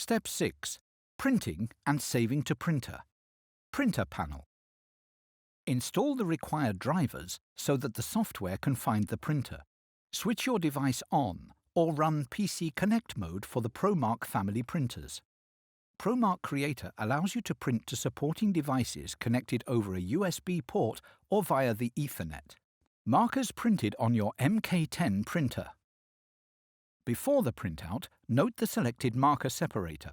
Step 6. Printing and saving to printer. Printer panel. Install the required drivers so that the software can find the printer. Switch your device on or run PC Connect mode for the Promark family printers. Promark Creator allows you to print to supporting devices connected over a USB port or via the Ethernet. Markers printed on your MK10 printer. Before the printout, note the selected marker separator.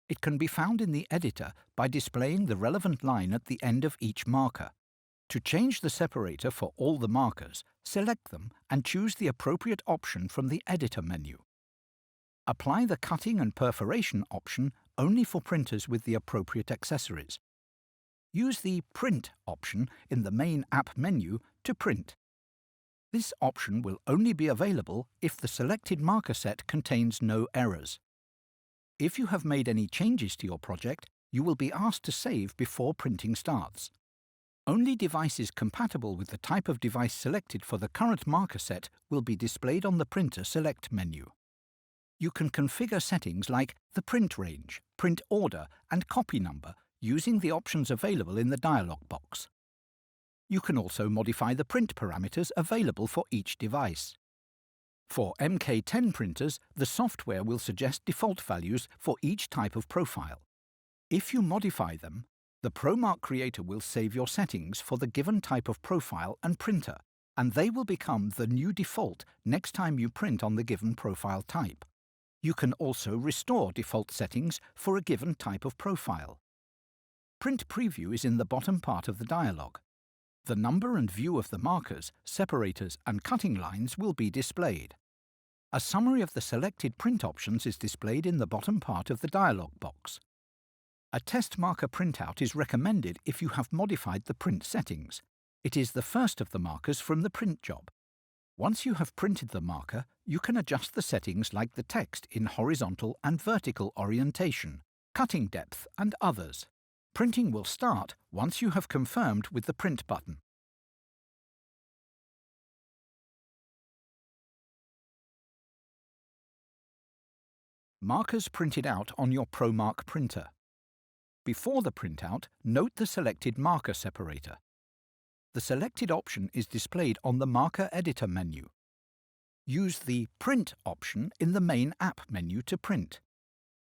It can be found in the editor by displaying the relevant line at the end of each marker. To change the separator for all the markers, select them and choose the appropriate option from the editor menu. Apply the cutting and perforation option only for printers with the appropriate accessories. Use the Print option in the main app menu to print. This option will only be available if the selected marker set contains no errors. If you have made any changes to your project, you will be asked to save before printing starts. Only devices compatible with the type of device selected for the current marker set will be displayed on the Printer Select menu. You can configure settings like the print range, print order, and copy number using the options available in the dialog box. You can also modify the print parameters available for each device. For MK10 printers, the software will suggest default values for each type of profile. If you modify them, the Promark Creator will save your settings for the given type of profile and printer, and they will become the new default next time you print on the given profile type. You can also restore default settings for a given type of profile. Print Preview is in the bottom part of the dialog. The number and view of the markers, separators, and cutting lines will be displayed. A summary of the selected print options is displayed in the bottom part of the dialog box. A test marker printout is recommended if you have modified the print settings. It is the first of the markers from the print job. Once you have printed the marker, you can adjust the settings like the text in horizontal and vertical orientation, cutting depth, and others. Printing will start once you have confirmed with the print button. Markers printed out on your Promark printer. Before the printout, note the selected marker separator. The selected option is displayed on the Marker Editor menu. Use the Print option in the main app menu to print.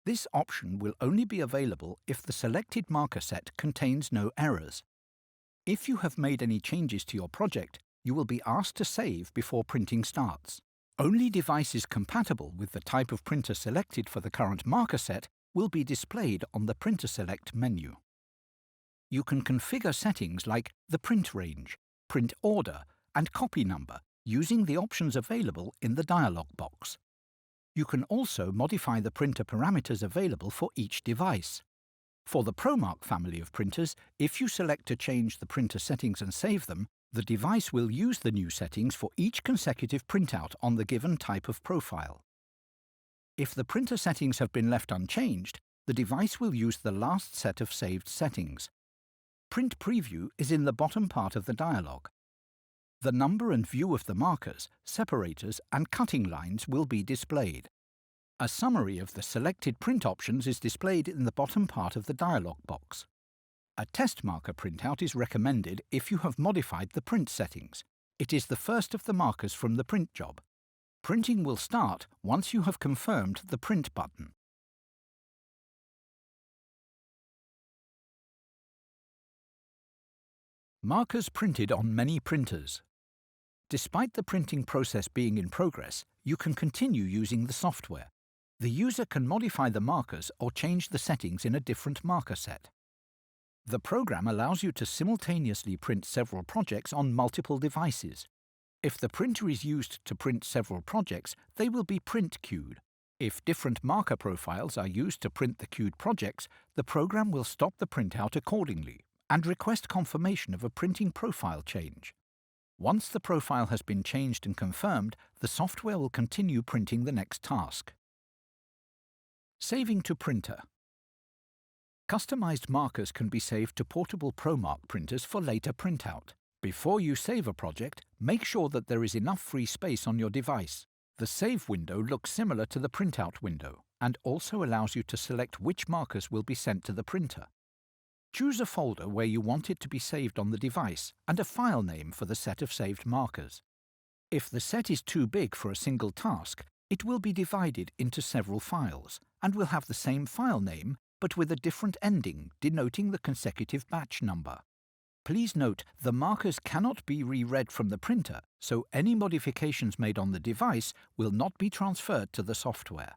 This option will only be available if the selected marker set contains no errors. If you have made any changes to your project, you will be asked to save before printing starts. Only devices compatible with the type of printer selected for the current marker set will be displayed on the Printer Select menu. You can configure settings like the print range, print order, and copy number using the options available in the dialog box. You can also modify the printer parameters available for each device. For the Promark family of printers, if you select to change the printer settings and save them, the device will use the new settings for each consecutive printout on the given type of profile. If the printer settings have been left unchanged, the device will use the last set of saved settings. Print Preview is in the bottom part of the dialog. The number and view of the markers, separators, and cutting lines will be displayed. A summary of the selected print options is displayed in the bottom part of the dialog box. A test marker printout is recommended if you have modified the print settings. It is the first of the markers from the print job. Printing will start once you have confirmed the print button. Markers printed on many printers. Despite the printing process being in progress, you can continue using the software. The user can modify the markers or change the settings in a different marker set. The program allows you to simultaneously print several projects on multiple devices. If the printer is used to print several projects, they will be print-queued. If different marker profiles are used to print the queued projects, the program will stop the printout accordingly and request confirmation of a printing profile change. Once the profile has been changed and confirmed, the software will continue printing the next task. Saving to printer. Customized markers can be saved to portable Promark printers for later printout. Before you save a project, make sure that there is enough free space on your device. The Save window looks similar to the Printout window. and also allows you to select which markers will be sent to the printer. Choose a folder where you want it to be saved on the device and a file name for the set of saved markers. If the set is too big for a single task, it will be divided into several files and will have the same file name but with a different ending denoting the consecutive batch number. Please note the markers cannot be reread from the printer, so any modifications made on the device will not be transferred to the software.